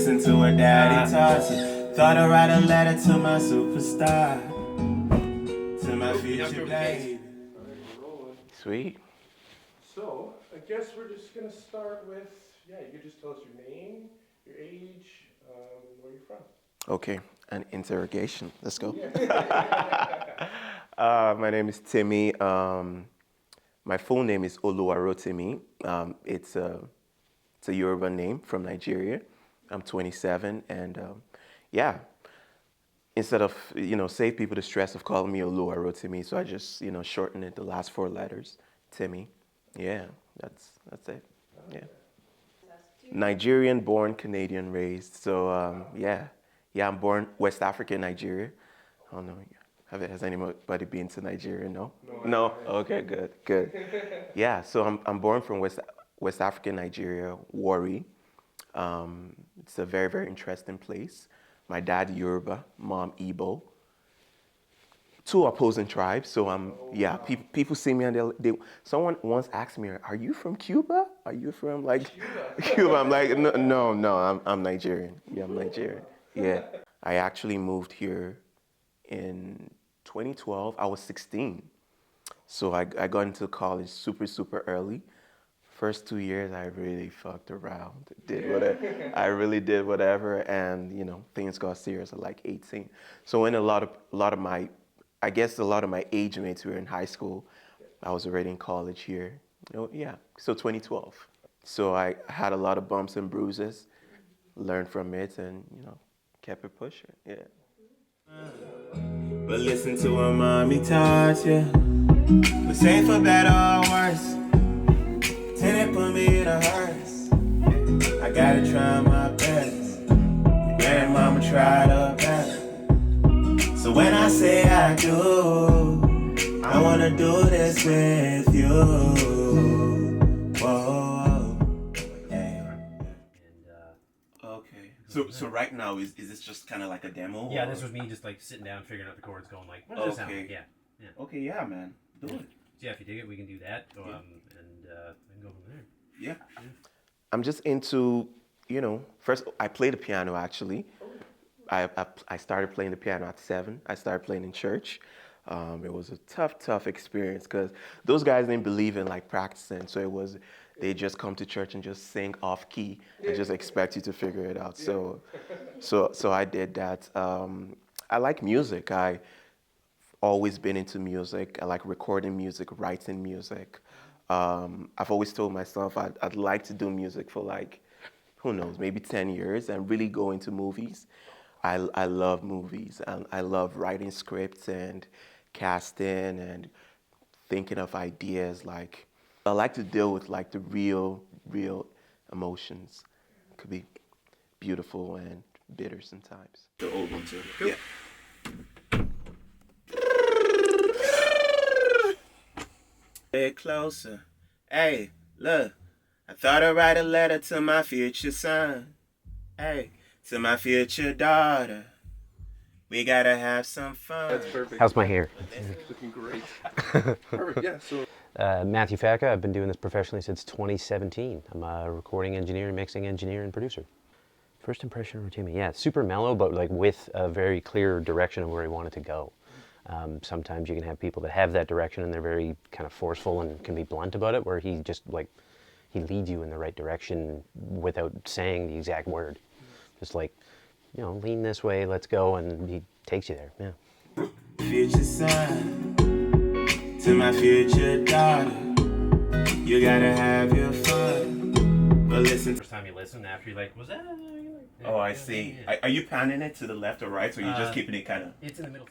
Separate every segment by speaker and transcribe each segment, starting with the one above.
Speaker 1: listen to what daddy taught you. Thought I'd write a letter to my superstar, to my future baby.
Speaker 2: Sweet.
Speaker 3: So, I guess we're just going to start with, you could just tell us your name, your age, and where you're from.
Speaker 2: Okay, an interrogation. Let's go. My name is Timmy. My full name is Oluwarotimi. It's a Yoruba name from Nigeria. I'm 27, and instead of save people the stress of calling me Oluwarotimi, so I just shorten it the last 4 letters, Timmy. Yeah, that's it. Yeah. Nigerian born, Canadian raised. So I'm born West African, Nigeria. I don't know. Has anybody been to Nigeria? No. Okay, good. Yeah. So I'm born from West African, Nigeria, Warri. It's a very, very interesting place. My dad Yoruba, mom Igbo. 2 opposing tribes. So people see me and someone once asked me, "Are you from Cuba? Are you from Cuba?" I'm like, no, I'm Nigerian. Yeah, I'm Nigerian. Yeah. I actually moved here in 2012. I was 16. So I got into college super early. First 2 years, I really fucked around. I really did whatever, and things got serious at like 18. So when a lot of my age mates were in high school, I was already in college here. So 2012. So I had a lot of bumps and bruises, learned from it, and kept it pushing. Yeah.
Speaker 1: But listen to what mommy taught you. But say for better or worse, pretend it put me in a hearse. I gotta try my best. Grandmama tried her best. So when I say I do, I wanna do this with you. Whoa, yeah. Okay. So right now is this just kind of like a demo?
Speaker 4: Yeah, this was me just like sitting down, figuring out the chords, going like, what does this sound like? Yeah.
Speaker 1: Okay, yeah, man, do it.
Speaker 4: So if you dig it, we can do that, and go from there.
Speaker 1: Yeah.
Speaker 2: I'm just into, first I play the piano actually. I started playing the piano at 7. I started playing in church. It was a tough experience because those guys didn't believe in practicing. So they just come to church and just sing off key and just expect you to figure it out. So I did that. I like music. I've always been into music. I like recording music, writing music. I've always told myself I'd like to do music for who knows, maybe 10 years and really go into movies. I love movies, and I love writing scripts and casting and thinking of ideas. I like to deal with the real emotions. It could be beautiful and bitter sometimes.
Speaker 1: The old one too.
Speaker 2: Cool.
Speaker 1: Yeah. Get closer. Hey, look. I thought I'd write a letter to my future son. Hey, to my future daughter. We gotta have some fun.
Speaker 3: That's perfect.
Speaker 4: How's my hair?
Speaker 3: Looking great. Perfect, yeah. So,
Speaker 4: Matthew Facca, I've been doing this professionally since 2017. I'm a recording engineer, mixing engineer, and producer. First impression of Timmy, super mellow, but with a very clear direction of where he wanted to go. Sometimes you can have people that have that direction and they're very kind of forceful and can be blunt about it, where he just he leads you in the right direction without saying the exact word. Just lean this way, let's go, and he takes you there. Yeah.
Speaker 1: Future son, to my future daughter, you gotta have your fun. But listen.
Speaker 4: First time you listen, after you're like, was that?
Speaker 1: Oh, I see.
Speaker 4: Yeah.
Speaker 1: Are you panning it to the left or right, or are you just keeping it kind of?
Speaker 4: It's in the middle.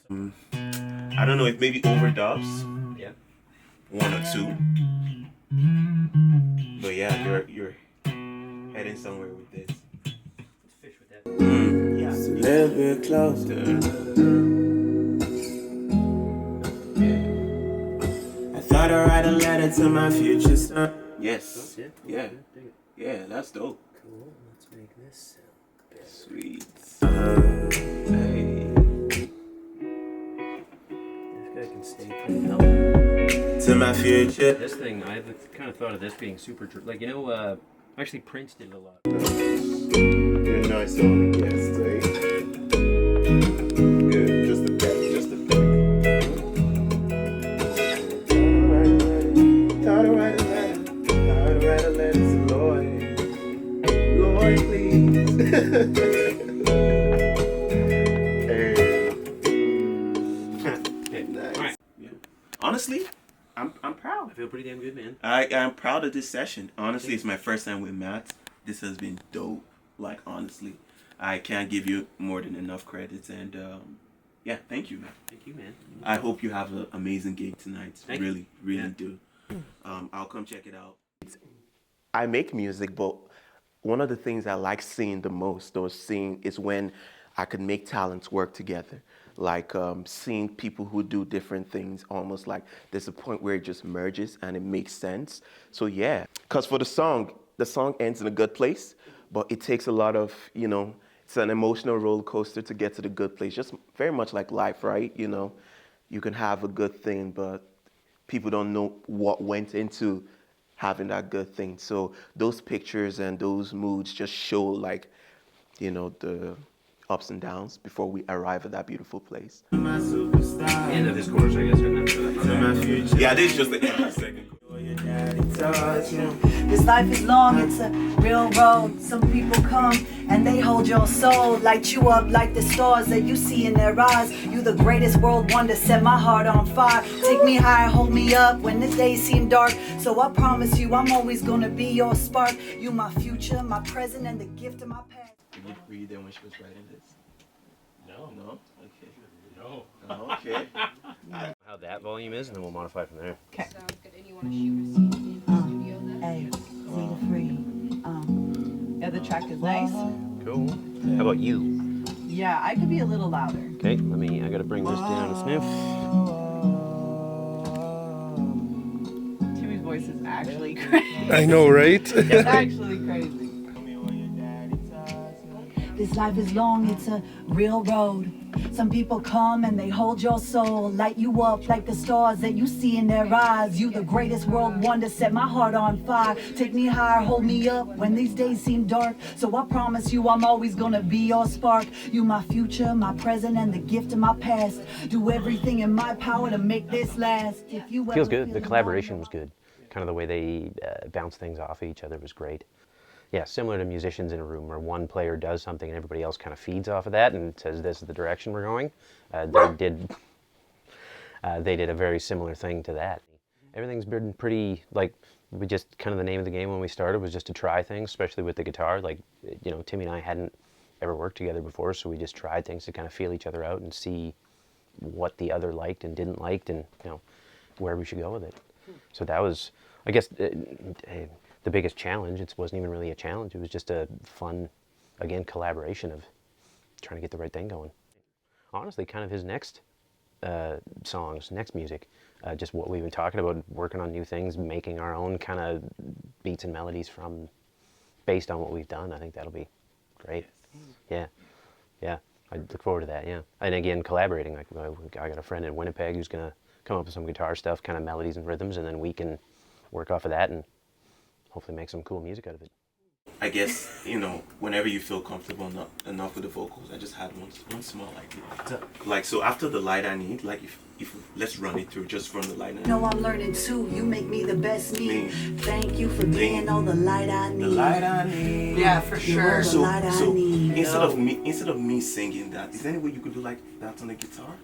Speaker 1: I don't know, if maybe overdubs.
Speaker 4: Yeah.
Speaker 1: 1 or 2. But yeah, you're heading somewhere with this.
Speaker 4: Let's fish with that.
Speaker 1: Yeah. Just a little bit closer. I thought I'd write a letter to my future son. Yes. Yeah. Yeah, that's dope.
Speaker 4: Cool. Let's make this sound better.
Speaker 1: Sweet.
Speaker 4: Hey. This guy can stay pretty mellow.
Speaker 1: To my future.
Speaker 4: This thing, I kind of thought of this being super, actually Prince did it a lot.
Speaker 2: Yeah, nice on the guest, eh? Good, just the back, just the back. Time to write a letter, time to write a letter to Lord. Lord, please. Hey. Nice. Yeah. Honestly, I'm proud.
Speaker 4: I feel pretty damn good, man.
Speaker 2: I'm proud of this session. Honestly, it's my first time with Matt. This has been dope. Like, honestly, I can't give you more than enough credits. And yeah, thank you, man.
Speaker 4: Thank you, man.
Speaker 2: I hope you have an amazing gig tonight.
Speaker 4: Thank
Speaker 2: really, really do. I'll come check it out. I make music, but one of the things I like seeing the most, or seeing, is when I can make talents work together. Like seeing people who do different things, almost like there's a point where it just merges and it makes sense. So yeah, because for the song ends in a good place, but it takes a lot of, it's an emotional roller coaster to get to the good place. Just very much like life, right? You can have a good thing, but people don't know what went into having that good thing. So those pictures and those moods just show, like, the ups and downs before we arrive at that beautiful place.
Speaker 1: My superstar.
Speaker 4: End of his course, I guess.
Speaker 1: To my future.
Speaker 2: Yeah, this is just the end of the second.
Speaker 1: Your daddy taught you.
Speaker 5: This life is long, it's a real road. Some people come and they hold your soul, light you up like the stars that you see in their eyes. You the greatest world wonder, set my heart on fire. Take me high, hold me up when the days seem dark. So I promise you I'm always gonna be your spark. You my future, my present, and the gift of my past.
Speaker 2: Were you there when she was writing this?
Speaker 3: No.
Speaker 2: No? Okay.
Speaker 3: No.
Speaker 2: Oh, okay.
Speaker 4: How that volume is, and then we'll modify from there.
Speaker 6: Sounds good. And you want to shoot a scene in the studio then?
Speaker 5: Hey, feel free.
Speaker 7: Yeah, the track is nice.
Speaker 4: Cool. How about you?
Speaker 7: Yeah, I could be a little louder.
Speaker 4: Okay, I gotta bring this down a sniff.
Speaker 7: Timmy's voice is actually crazy.
Speaker 3: I know, right?
Speaker 7: It's actually crazy.
Speaker 5: This life is long, it's a real road. Some people come and they hold your soul, light you up like the stars that you see in their eyes. You the greatest world wonder, set my heart on fire. Take me higher, hold me up when these days seem dark. So I promise you I'm always gonna be your spark. You my future, my present, and the gift of my past. Do everything in my power to make this last. If you
Speaker 4: Feels
Speaker 5: ever
Speaker 4: good.
Speaker 5: feel
Speaker 4: The
Speaker 5: alone,
Speaker 4: collaboration was good. Kind of the way they bounce things off of each other was great. Yeah, similar to musicians in a room where one player does something and everybody else kind of feeds off of that and says this is the direction we're going. They did a very similar thing to that. Everything's been pretty, like, we just kind of, the name of the game when we started was just to try things, especially with the guitar. Like, Timmy and I hadn't ever worked together before, so we just tried things to kind of feel each other out and see what the other liked and didn't like, and where we should go with it. So that was, I guess, the biggest challenge. It wasn't even really a challenge. It was just a fun, again, collaboration of trying to get the right thing going. Honestly, kind of his next songs, next music, just what we've been talking about, working on new things, making our own kind of beats and melodies based on what we've done. I think that'll be great. Yeah. I look forward to that, yeah. And again, collaborating. Like, I got a friend in Winnipeg who's going to come up with some guitar stuff, kind of melodies and rhythms, and then we can work off of that and hopefully make some cool music out of it.
Speaker 2: I guess, whenever you feel comfortable enough with the vocals, I just had one small idea. Like, so after the light I need, like, if let's run it through just from the light I need.
Speaker 5: No, I'm learning too. You make me the best me.
Speaker 2: Me.
Speaker 5: Thank you for being all the light I need.
Speaker 2: The light I need.
Speaker 7: Yeah, for sure.
Speaker 5: The light I
Speaker 2: So
Speaker 5: need.
Speaker 2: instead of me singing that, is there any way you could do like that on the guitar?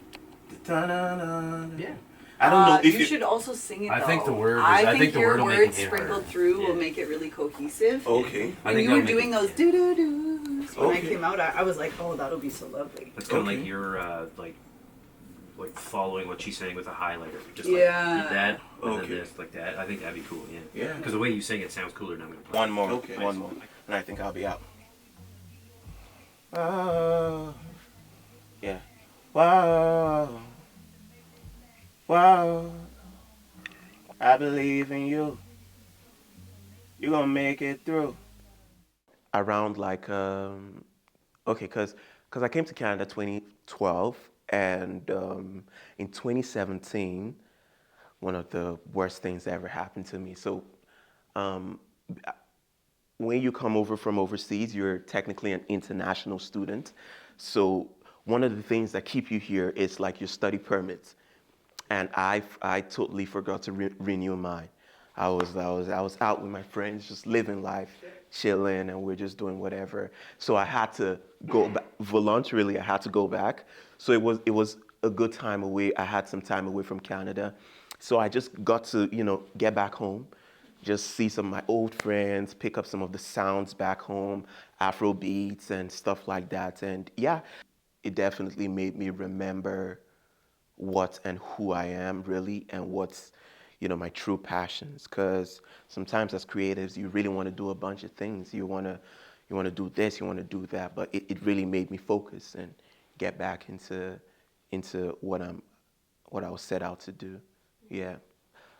Speaker 7: Yeah.
Speaker 2: I don't know if
Speaker 7: you should also sing it.
Speaker 8: I
Speaker 7: though.
Speaker 8: think the word is-
Speaker 7: I
Speaker 8: I
Speaker 7: think
Speaker 8: think the
Speaker 7: your
Speaker 8: word will make
Speaker 7: words
Speaker 8: it hit
Speaker 7: sprinkled
Speaker 8: harder.
Speaker 7: through will
Speaker 8: Yeah.
Speaker 7: make it really cohesive.
Speaker 2: Okay.
Speaker 8: I
Speaker 7: When
Speaker 8: think
Speaker 7: you were
Speaker 8: that'll make
Speaker 7: doing
Speaker 8: it-
Speaker 7: those doo doo doos when I
Speaker 2: Okay.
Speaker 7: came out, I was like, oh, that'll be so lovely.
Speaker 8: It's kind of
Speaker 2: Okay.
Speaker 8: like you're like following what she's saying with a highlighter. Just
Speaker 7: Yeah.
Speaker 8: like that, and
Speaker 2: Okay.
Speaker 8: then this, like that. I think that'd be cool. Yeah.
Speaker 2: Yeah.
Speaker 8: Because the way you sing it sounds cooler than I'm gonna play.
Speaker 2: One more. Okay. One more. And I think I'll be out. Yeah. Wow. Wow. I believe in you. You're gonna make it through. Around like okay, cause I came to Canada 2012, and in 2017, one of the worst things that ever happened to me. So when you come over from overseas, you're technically an international student. So one of the things that keep you here is like your study permits. And I totally forgot to renew mine. I was out with my friends, just living life, chilling, and we're just doing whatever. So I had to go back voluntarily. I had to go back. So it was a good time away. I had some time away from Canada, so I just got to get back home, just see some of my old friends, pick up some of the sounds back home, Afro beats and stuff like that. And yeah, it definitely made me remember what and who I am really, and what's my true passions. Because sometimes as creatives, you really want to do a bunch of things. You want to do this, you want to do that, but it really made me focus and get back into what I was set out to do. Yeah,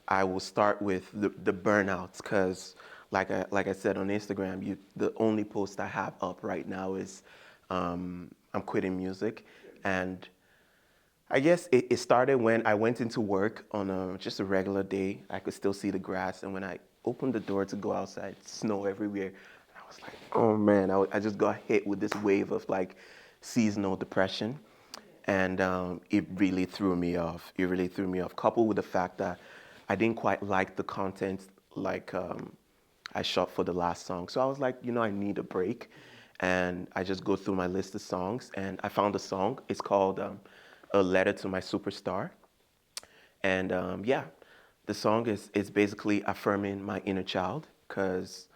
Speaker 2: I will start with the burnouts, because like I said on Instagram, the only post I have up right now is I'm quitting music. And I guess it started when I went into work on just a regular day. I could still see the grass, and when I opened the door to go outside, snow everywhere. I was like, oh man, I just got hit with this wave of like seasonal depression, and it really threw me off. It really threw me off, coupled with the fact that I didn't quite like the content like I shot for the last song. So I was like, I need a break, and I just go through my list of songs, and I found a song. It's called A Letter to My Superstar. And yeah, the song is basically affirming my inner child, because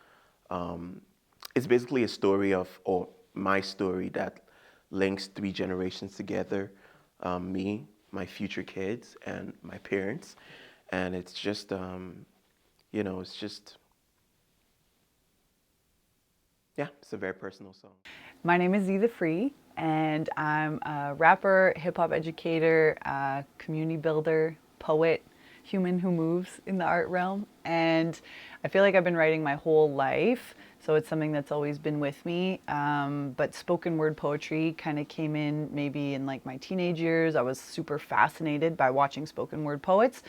Speaker 2: it's basically a story or my story that links 3 generations together, me, my future kids, and my parents. And it's just, it's just, yeah, it's a very personal song.
Speaker 9: My name is Zee Free, and I'm a rapper, hip-hop educator, community builder, poet, human who moves in the art realm. And I feel like I've been writing my whole life, so it's something that's always been with me. But spoken word poetry kind of came in maybe in like my teenage years. I was super fascinated by watching spoken word poets.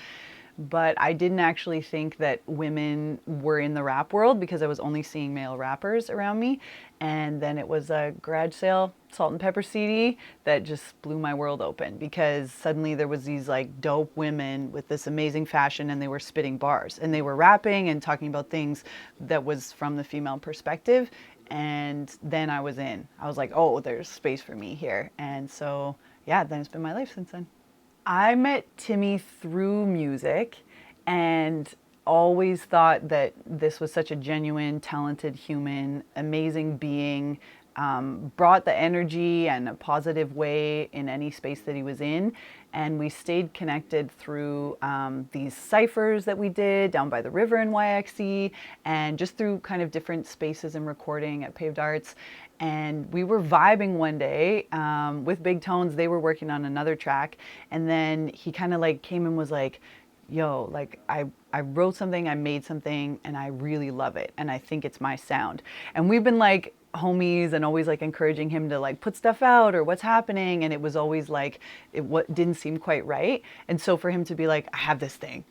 Speaker 9: But I didn't actually think that women were in the rap world, because I was only seeing male rappers around me. And then it was a garage sale Salt and Pepper CD that just blew my world open, because suddenly there was these like dope women with this amazing fashion, and they were spitting bars, and they were rapping and talking about things that was from the female perspective. And then I was like, oh, there's space for me here. And so, yeah, then it's been my life since then. I met Timmy through music, and always thought that this was such a genuine, talented human, amazing being, brought the energy and a positive way in any space that he was in. And we stayed connected through these ciphers that we did down by the river in YXC, and just through kind of different spaces and recording at Paved Arts. And we were vibing one day with Big Tones. They were working on another track, and then he kind of like came and was like, yo, like I wrote something, I made something, and I really love it, and I think it's my sound. And we've been like homies and always like encouraging him to like put stuff out or what's happening, and it was always like what didn't seem quite right. And so for him to be like, I have this thing,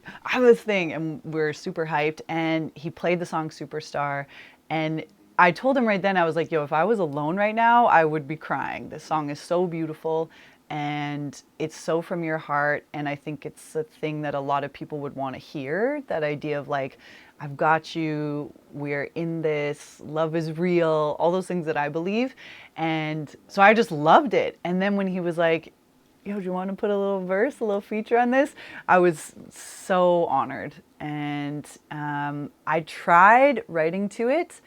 Speaker 9: and we're super hyped. And he played the song Superstar, and I told him right then, I was like, yo, if I was alone right now, I would be crying. This song is so beautiful, and it's so from your heart. And I think it's a thing that a lot of people would want to hear, that idea of like, I've got you, we're in this, love is real, all those things that I believe. And so I just loved it. And then when he was like, yo, do you want to put a little verse, a little feature on this? I was so honored. And I tried writing to it,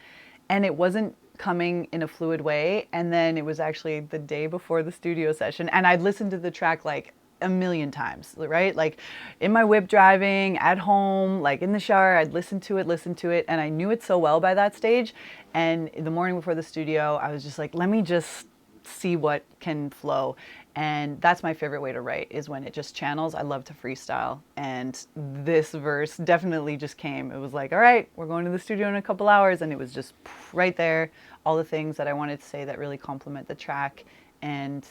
Speaker 9: and it wasn't coming in a fluid way. And then it was actually the day before the studio session, and I'd listened to the track like a million times, right? Like in my whip driving, at home, like in the shower, I'd listen to it, and I knew it so well by that stage. And the morning before the studio, I was just like, let me just see what can flow. And that's my favorite way to write, is when it just channels. I love to freestyle. And this verse definitely just came. It was like, all right, we're going to the studio in a couple hours. And it was just right there, all the things that I wanted to say that really complement the track, and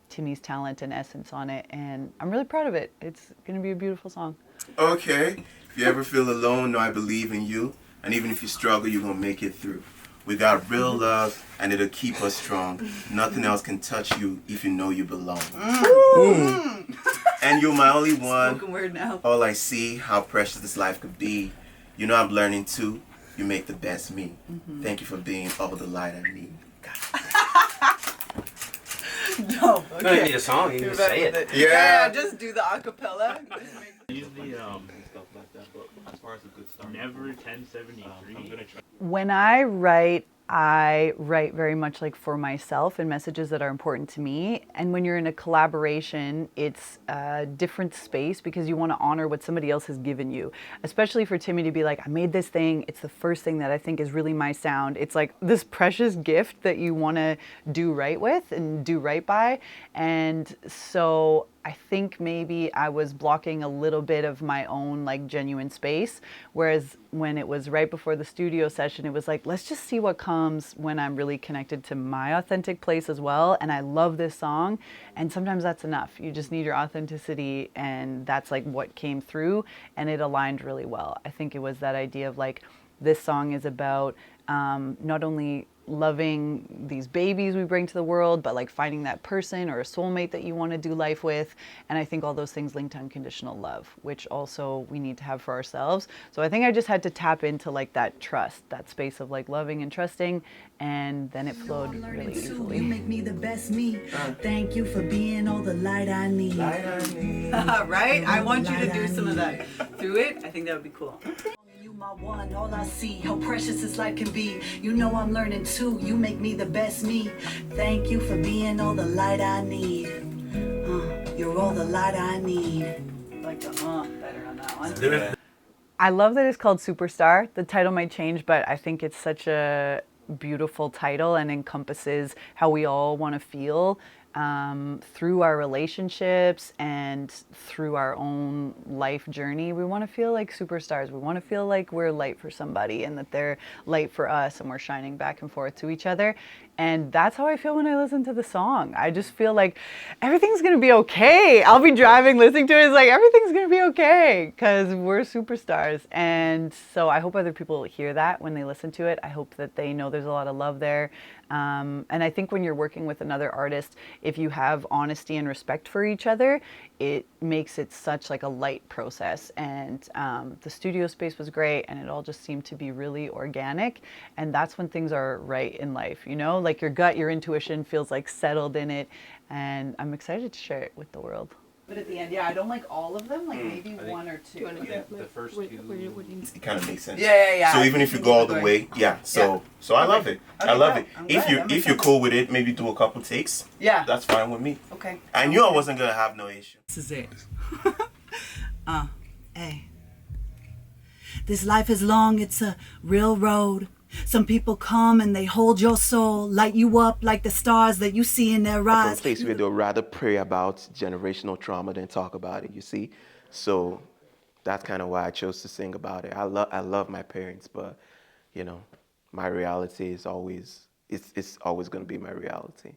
Speaker 9: Timmy's talent and essence on it. And I'm really proud of it. It's going to be a beautiful song.
Speaker 1: Okay. If you ever feel alone, know I believe in you. And even if you struggle, you're gonna make it through. We got real love, and it'll keep us strong. Nothing else can touch you if you know you belong. And you're my only one.
Speaker 7: Spoken word now.
Speaker 1: All I see, how precious this life could be. You know I'm learning too. You make the best me. Thank you for being all the light I need.
Speaker 7: No,
Speaker 8: You don't need a song, you can just say it.
Speaker 7: Yeah, just do the acapella.
Speaker 10: Never 1073.
Speaker 9: When I write very much like for myself and messages that are important to me. And when you're in a collaboration, it's a different space because you want to honor what somebody else has given you. Especially for Timmy to be like, I made this thing. It's the first thing that I think is really my sound. It's like this precious gift that you want to do right with and do right by. And so I think maybe I was blocking a little bit of my own like genuine space. Whereas when it was right before the studio session, it was like, let's just see what comes when I'm really connected to my authentic place as well. And I love this song. And sometimes that's enough. You just need your authenticity. And that's like what came through. And it aligned really well. I think it was that idea of like, this song is about not only loving these babies we bring to the world, but like finding that person or a soulmate that you want to do life with. And I think all those things linked to unconditional love, which also we need to have for ourselves. So I think I just had to tap into like that trust, that space of like loving and trusting, and then it flowed really easily.
Speaker 5: You make me the best me. Thank you for being all the light I need.
Speaker 7: Right? I want you to do some of that through it. I think that would be cool.
Speaker 5: You my one, all I see, how precious this life can be. You know I'm learning too. You make me the best me. Thank you for being all the light I need. You're all the light I need.
Speaker 7: Like the better on that one.
Speaker 9: I love that it's called Superstar. The title might change, but I think it's such a beautiful title and encompasses how we all want to feel through our relationships and through our own life journey. We want to feel like superstars. We want to feel like we're light for somebody and that they're light for us and we're shining back and forth to each other. And that's how I feel when I listen to the song. I just feel like everything's going to be okay. I'll be driving, listening to it. It's like, everything's going to be okay because we're superstars. And so I hope other people hear that when they listen to it. I hope that they know there's a lot of love there. And I think when you're working with another artist, if you have honesty and respect for each other, it makes it such like a light process. And the studio space was great and it all just seemed to be really organic. And that's when things are right in life, you know? Like your gut, your intuition feels like settled in it. And I'm excited to share it with the world.
Speaker 7: But at the end, yeah, I don't like all of them, like maybe one or two.
Speaker 8: The first two.
Speaker 1: It kind of makes sense.
Speaker 7: Yeah.
Speaker 1: So even if you go all the way, so I love it. I love it.
Speaker 7: I'm
Speaker 1: If
Speaker 7: glad.
Speaker 1: you're cool with it, maybe do a couple takes.
Speaker 7: Yeah.
Speaker 1: That's fine with me.
Speaker 7: Okay.
Speaker 1: I knew I wasn't gonna have no issue.
Speaker 5: This is it. Hey. This life is long, it's a real road. Some people come and they hold your soul, light you up like the stars that you see in their
Speaker 2: From a
Speaker 5: eyes.
Speaker 2: place where they'll rather pray about generational trauma than talk about it, you see? So that's kind of why I chose to sing about it. I love my parents, but, you know, my reality is always, it's always going to be my reality.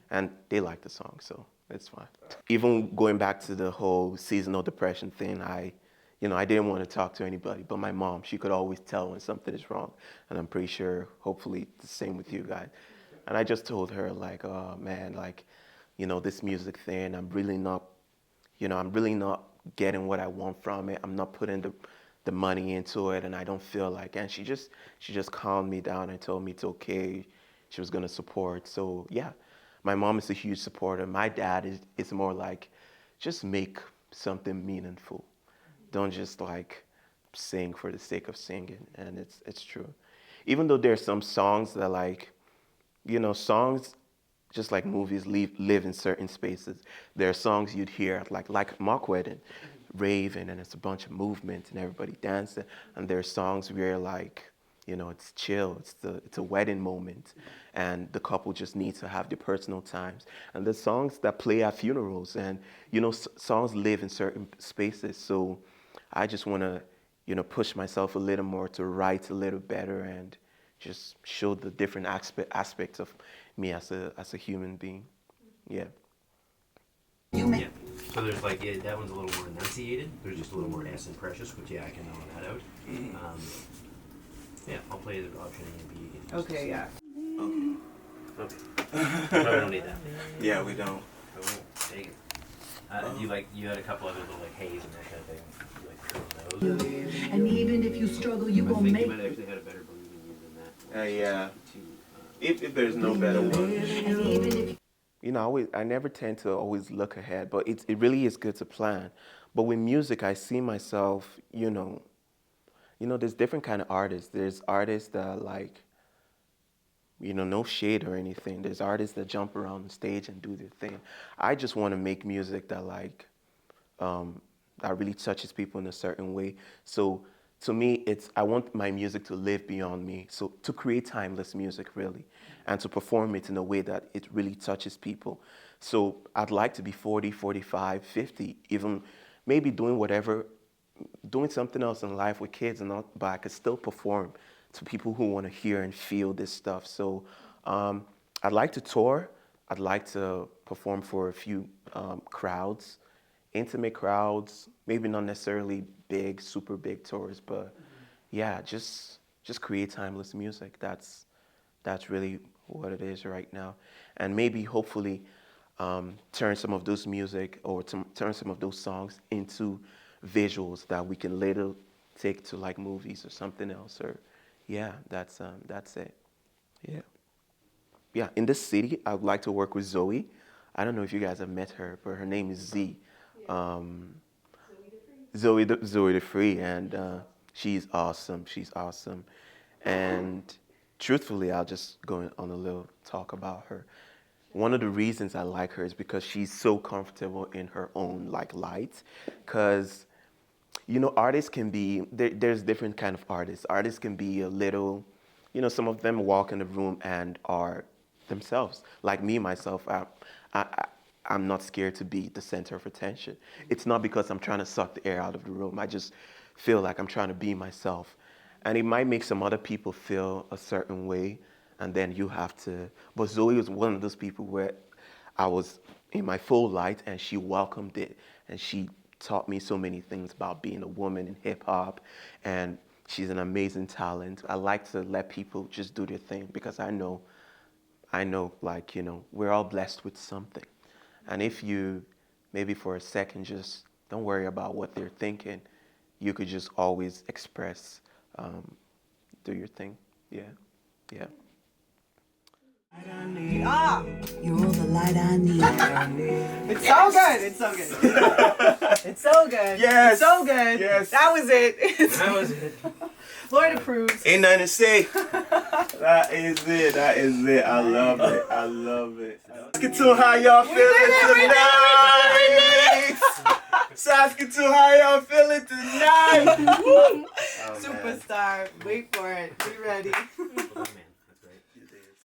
Speaker 2: And they like the song, so it's fine. Even going back to the whole seasonal depression thing, I didn't want to talk to anybody, but my mom, she could always tell when something is wrong. And I'm pretty sure, hopefully, the same with you guys. And I just told her, like, oh, man, like, you know, this music thing, I'm really not getting what I want from it. I'm not putting the money into it, and I don't feel like, and she just calmed me down and told me it's okay. She was going to support. So, yeah, my mom is a huge supporter. My dad is more like, just make something meaningful. Don't just like sing for the sake of singing, and it's true. Even though there's some songs that like, you know, songs just like movies live in certain spaces. There are songs you'd hear like Mock Wedding, raving, and it's a bunch of movement and everybody dancing. And there are songs where like, you know, it's chill, it's a wedding moment, and the couple just needs to have their personal times. And there's songs that play at funerals, and you know, songs live in certain spaces. So I just want to, you know, push myself a little more to write a little better and just show the different aspects of me as a human being. Yeah.
Speaker 8: Yeah. So there's like, yeah, that one's a little more enunciated. There's just a little more S and precious, which yeah, I can know that out.
Speaker 4: Yeah, I'll play the option A and B.
Speaker 7: Okay, yeah.
Speaker 4: Okay. Probably don't need that.
Speaker 2: Yeah, we don't.
Speaker 4: Cool. Take it. You had a couple other little like haze and that kind of thing. You like throw those.
Speaker 5: And even if you struggle, you
Speaker 4: I
Speaker 5: gon'
Speaker 4: think
Speaker 5: make
Speaker 4: you might actually had a better believing you than that.
Speaker 2: Yeah. If there's no better one.
Speaker 5: And even if
Speaker 2: You know, I never tend to always look ahead, but it really is good to plan. But with music, I see myself, there's different kind of artists. There's artists that like, no shade or anything. There's artists that jump around the stage and do their thing. I just want to make music that like, that really touches people in a certain way. So to me, I want my music to live beyond me. So to create timeless music, really, and to perform it in a way that it really touches people. So I'd like to be 40, 45, 50, even maybe doing something else in life with kids, but I could still perform to people who want to hear and feel this stuff. So I'd like to tour. I'd like to perform for a few crowds, intimate crowds, maybe not necessarily big, super big tours, but yeah, just create timeless music. That's really what it is right now. And maybe, hopefully, turn some of those music or turn some of those songs into visuals that we can later take to like movies or something else. Or yeah, that's it. Yeah. In this city, I would like to work with Zoe. I don't know if you guys have met her, but her name is Z. Zoe the Free, and she's awesome. She's awesome, and truthfully, I'll just go on a little talk about her. One of the reasons I like her is because she's so comfortable in her own like light. Because, artists can be, there's different kind of artists. Artists can be a little, some of them walk in the room and are themselves. Like me, myself, I'm not scared to be the center of attention. It's not because I'm trying to suck the air out of the room. I just feel like I'm trying to be myself. And it might make some other people feel a certain way, and then you have to. But Zoe was one of those people where I was in my full light, and she welcomed it, and she taught me so many things about being a woman in hip hop, and she's an amazing talent. I like to let people just do their thing because I know, like, we're all blessed with something. And if you, maybe for a second, just don't worry about what they're thinking, you could just always express, do your thing. Yeah.
Speaker 5: you're all the light I need.
Speaker 7: It's so good. It's so good. It's so good.
Speaker 2: Yes.
Speaker 7: It's so good.
Speaker 2: Yes.
Speaker 7: That was it.
Speaker 4: That was it.
Speaker 7: Lord approves.
Speaker 2: Ain't nothing to say. That is it. I love it. Let's get to how y'all feeling tonight. Saskatoon, how y'all feeling tonight?
Speaker 7: Superstar. Wait for it. Be ready.